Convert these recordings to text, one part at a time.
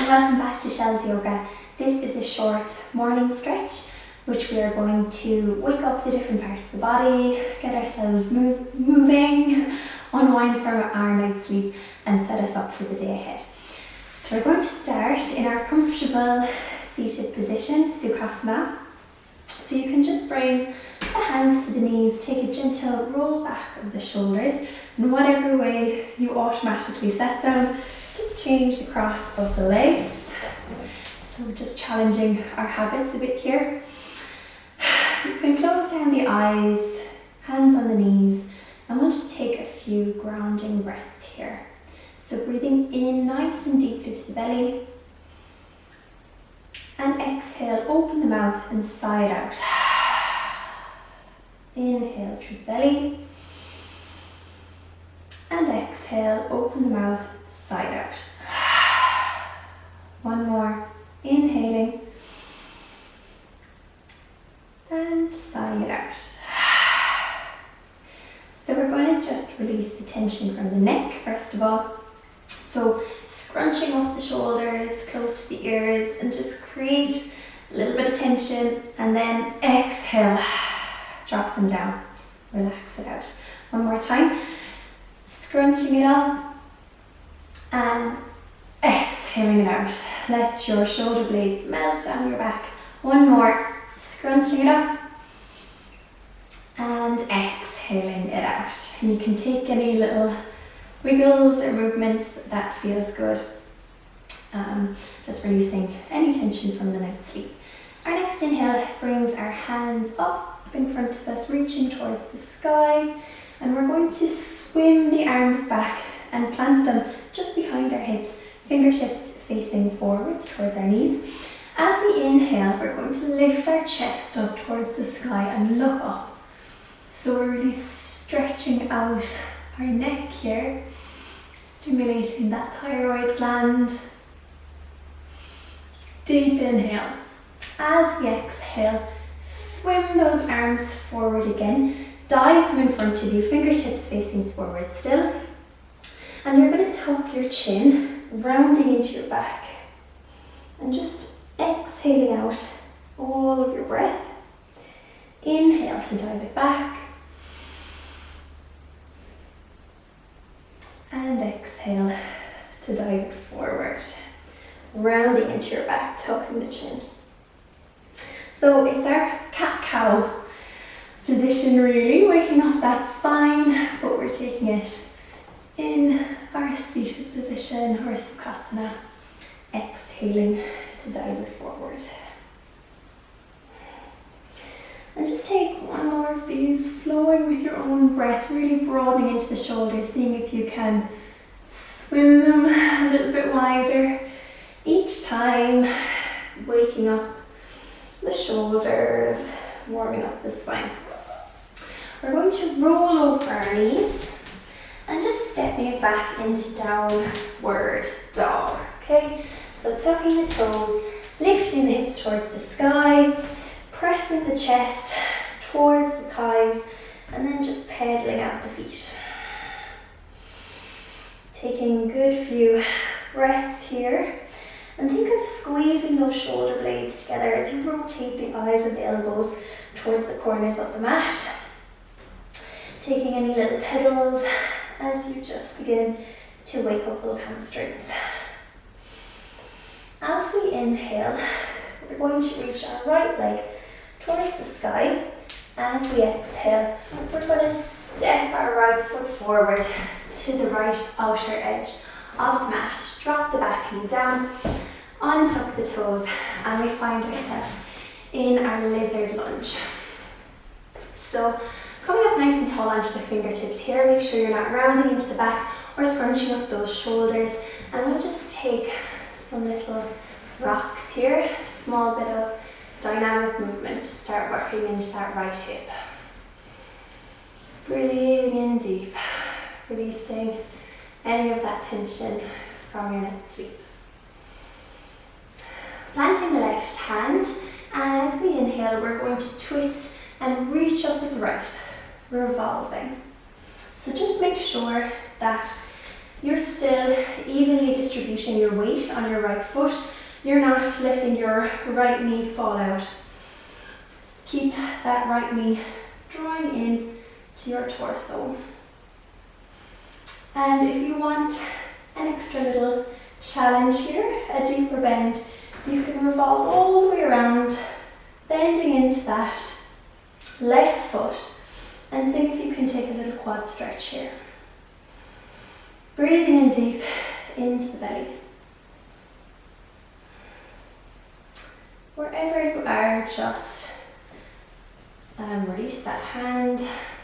and welcome back to Shell's Yoga. This is a short morning stretch which we are going to wake up the different parts of the body, get ourselves moving, unwind from our night's sleep and set us up for the day ahead. So we're going to start in our comfortable seated position, Sukhasana. So you can just bring the hands to the knees, take a gentle roll back of the shoulders, and whatever way you automatically set down, just change the cross of the legs. So we're just challenging our habits a bit here. You can close down the eyes, hands on the knees, and we'll just take a few grounding breaths here. So breathing in nice and deeply to the belly, and exhale, open the mouth and sigh it out. Inhale through the belly, and exhale, open the mouth, sigh it out. One more, inhaling, and sighing it out. So we're going to just release the tension from the neck first of all. So scrunching up the shoulders close to the ears and just create a little bit of tension, and then exhale, drop them down, relax it out. One more time, scrunching it up and exhaling it out. Let your shoulder blades melt down your back. One more, scrunching it up and exhaling it out. And you can take any little wiggles or movements that feels good. Just releasing any tension from the night's sleep. Our next inhale brings our hands up in front of us, reaching towards the sky, and we're going to swim the arms back and plant them just behind our hips, fingertips facing forwards towards our knees. As we inhale, we're going to lift our chest up towards the sky and look up. So we're really stretching out our neck here, stimulating that thyroid gland. Deep inhale. As we exhale, swim those arms forward again. Dive them in front of you, fingertips facing forward still. And you're going to tuck your chin, rounding into your back. And just exhaling out all of your breath. Inhale to dive it back. And exhale to dive it forward. Rounding into your back, tucking the chin. So it's our cat-cow position really, waking up that spine, but we're taking it in our seated position, or Sukhasana, exhaling to dive it forward. And just take one more of these, flowing with your own breath, really broadening into the shoulders, seeing if you can swim them a little bit wider. Each time, waking up the shoulders, warming up the spine. We're going to roll over our knees and just stepping it back into downward dog. Okay, so tucking the toes, lifting the hips towards the sky, pressing the chest towards the thighs, and then just pedaling out the feet. Taking a good few breaths here. And think of squeezing those shoulder blades together as you rotate the eyes and the elbows towards the corners of the mat. Taking any little pedals as you just begin to wake up those hamstrings. As we inhale, we're going to reach our right leg towards the sky. As we exhale, we're going to step our right foot forward to the right outer edge of the mat. Drop the back knee down, untuck the toes, and we find ourselves in our lizard lunge. So coming up nice and tall onto the fingertips here, make sure you're not rounding into the back or scrunching up those shoulders, and we'll just take some little rocks here, small bit of dynamic movement to start working into that right hip. Breathing in deep, releasing any of that tension from your night's sleep. Planting the left hand, and as we inhale, we're going to twist and reach up with the right, revolving. So just make sure that you're still evenly distributing your weight on your right foot. You're not letting your right knee fall out. Keep that right knee drawing in to your torso. And if you want an extra little challenge here, a deeper bend, you can revolve all the way around, bending into that left foot, and see if you can take a little quad stretch here. Breathing in deep into the belly. Wherever you are, just release that hand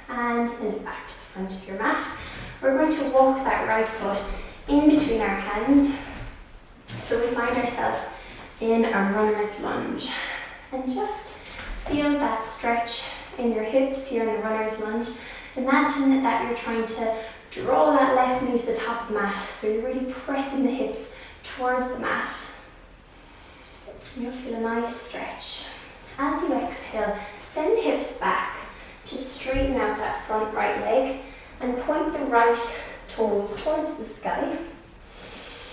and send it back to the front of your mat. We're going to walk that right foot in between our hands, so we find ourselves in a runner's lunge. And just feel that stretch in your hips here in the runner's lunge. Imagine that you're trying to draw that left knee to the top of the mat, so you're really pressing the hips towards the mat. You'll feel a nice stretch. As you exhale, send the hips back to straighten out that front right leg and point the right toes towards the sky.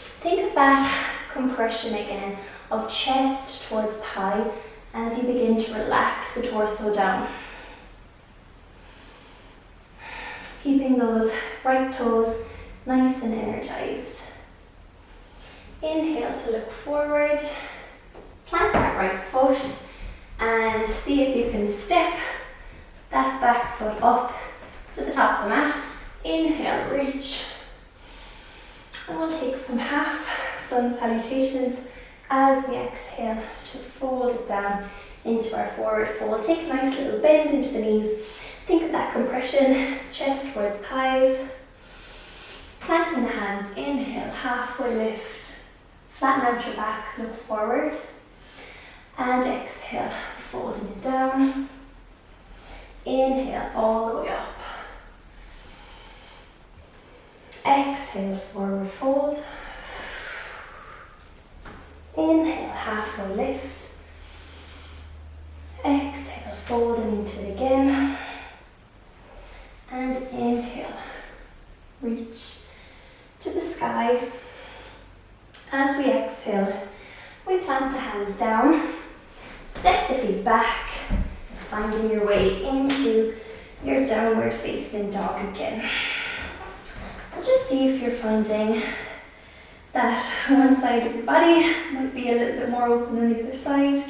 Think of that compression again of chest towards thigh as you begin to relax the torso down. Keeping those right toes nice and energized. Inhale to look forward. Plant that right foot and see if you can step that back foot up to the top of the mat. Inhale, reach. And we'll take some half sun salutations as we exhale to fold it down into our forward fold. Take a nice little bend into the knees. Think of that compression, chest towards thighs. Planting the hands, inhale, halfway lift. Flatten out your back, look forward. And exhale, folding it down. Inhale, all the way up. Exhale, forward fold. Inhale, halfway lift. Exhale, folding into it again. And inhale, reach to the sky. As we exhale, we plant the hands down, step the feet back, finding your way into your downward facing dog again. So just see if you're finding that one side of your body might be a little bit more open than the other side.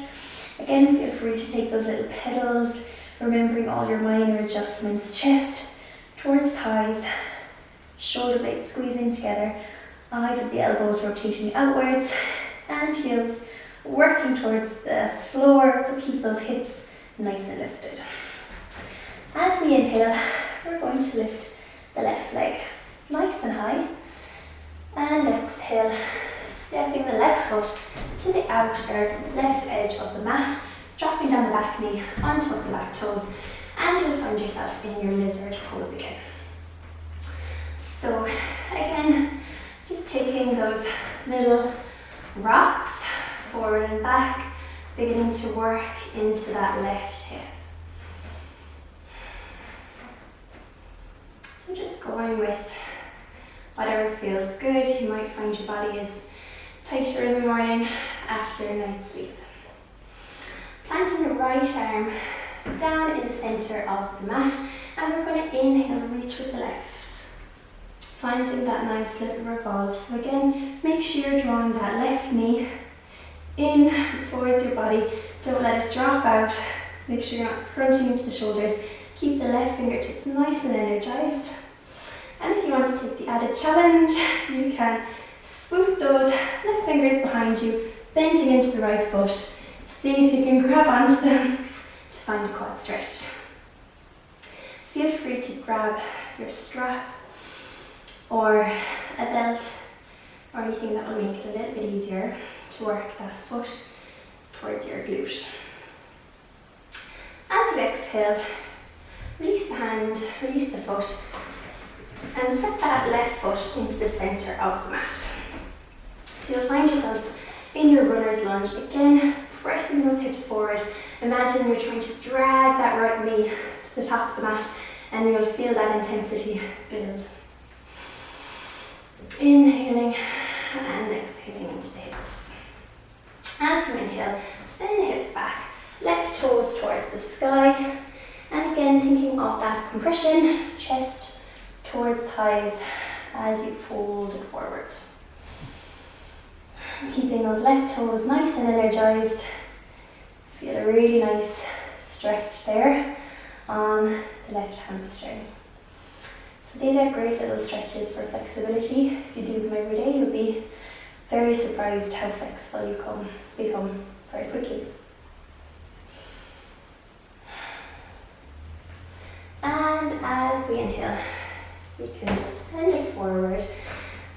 Again, feel free to take those little pedals, remembering all your minor adjustments. Chest towards thighs, shoulder blades squeezing together, eyes of the elbows rotating outwards, and heels working towards the floor, but keep those hips nice and lifted. As we inhale, we're going to lift the left leg nice and high, and exhale, stepping the left foot to the outer left edge of the mat, dropping down the back knee on top of the back toes, and you'll find yourself in your lizard pose again. So again, just taking those little rocks forward and back, beginning to work into that left hip. So just going with whatever feels good. You might find your body is tighter in the morning after a night's sleep. Planting the right arm down in the center of the mat, and we're going to inhale, reach with the left. Finding that nice little revolve. So again, make sure you're drawing that left knee in towards your body. Don't let it drop out. Make sure you're not scrunching into the shoulders. Keep the left fingertips nice and energized. And if you want to take the added challenge, you can swoop those left fingers behind you, bending into the right foot. See if you can grab onto them to find a quad stretch. Feel free to grab your strap or a belt or anything that will make it a little bit easier to work that foot towards your glute. As you exhale, release the hand, release the foot, and step that left foot into the center of the mat. So you'll find yourself in your runner's lunge, again pressing those hips forward. Imagine you're trying to drag that right knee to the top of the mat, and you'll feel that intensity build. Inhaling and exhaling into the hips. As you inhale, send the hips back, left toes towards the sky, and again thinking of that compression, chest towards thighs as you fold it forward. Keeping those left toes nice and energized. Feel a really nice stretch there on the left hamstring. So these are great little stretches for flexibility. If you do them every day, you'll be very surprised how flexible you become very quickly. And as we inhale, we can just send it forward,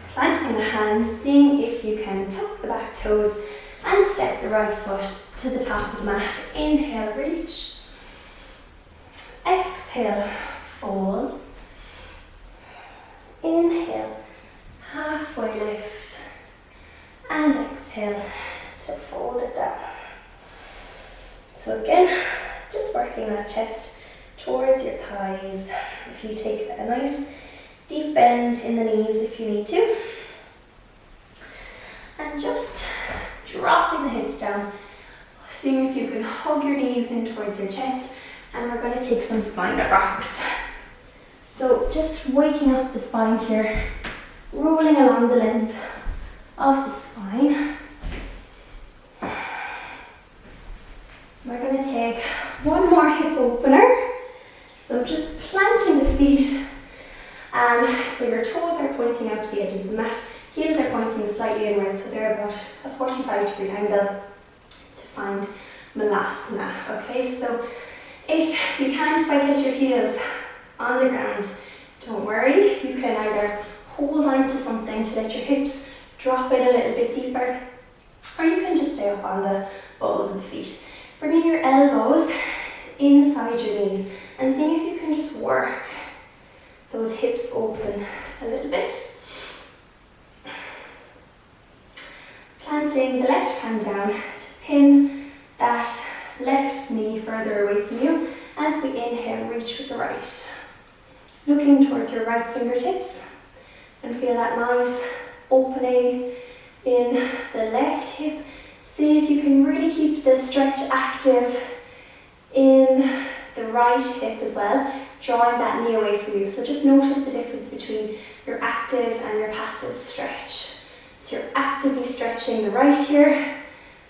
planting the hands, seeing if you can tuck the back toes and step the right foot to the top of the mat. Inhale, reach. Exhale, fold. Inhale, halfway lift. And exhale to fold it down. So again, just working that chest towards your thighs. If you take a nice deep bend in the knees if you need to. And just dropping the hips down, seeing if you can hug your knees in towards your chest, and we're going to take some spine rocks. So just waking up the spine here, rolling along the length of the spine. We're going to take one more hip opener. So just planting the feet, so your toes are pointing out to the edges of the mat, heels are pointing slightly inwards, so they're about a 45-degree angle to find Malasana. Okay, so if you can't quite get your heels on the ground, don't worry, you can either hold on to something to let your hips drop in a little bit deeper, or you can just stay up on the balls of the feet. Bringing your elbows inside your knees and seeing if you can just work those hips open a little bit. Planting the left hand down to pin that left knee further away from you. As we inhale, reach with the right. Looking towards your right fingertips and feel that nice opening in the left hip. See if you can really keep the stretch active in the right hip as well, drawing that knee away from you. So just notice the difference between your active and your passive stretch. So you're actively stretching the right here,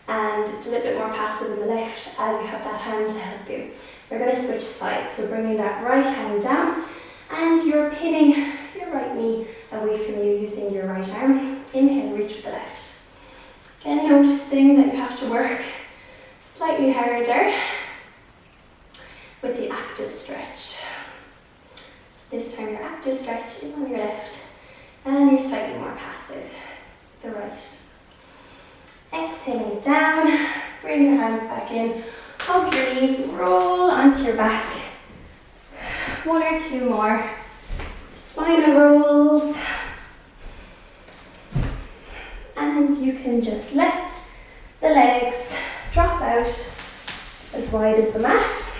and it's a little bit more passive in the left as you have that hand to help you. We're going to switch sides, so bringing that right hand down, and you're pinning your right knee away from you using your right arm. Inhale, reach with the left. Again, noticing that you have to work slightly harder with the active stretch. So this time your active stretch is on your left and you're slightly more passive, the right. Exhaling it down, bring your hands back in, hug your knees, roll onto your back. One or two more spinal rolls. And you can just let the legs drop out as wide as the mat.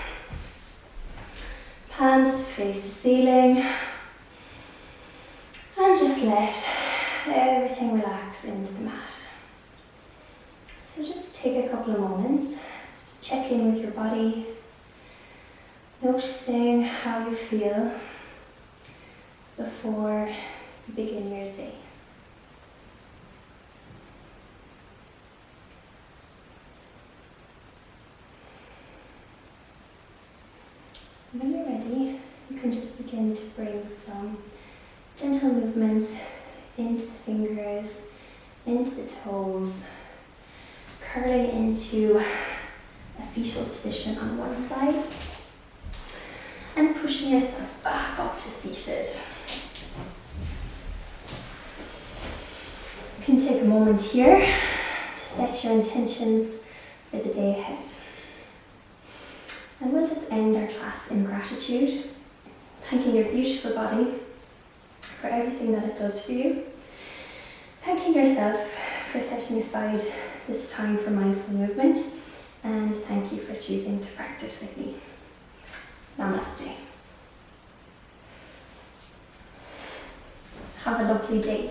Palms to face the ceiling. And just let everything relax into the mat. So just take a couple of moments to check in with your body, noticing how you feel before you begin your day. When you're ready, you can just begin to bring some gentle movements into the fingers, into the toes, curling into a fetal position on one side, and pushing yourself back up to seated. You can take a moment here to set your intentions for the day ahead. And we'll just end our class in gratitude, thanking your beautiful body for everything that it does for you, thanking yourself for setting aside this time for mindful movement, and thank you for choosing to practice with me. Namaste. have a lovely day.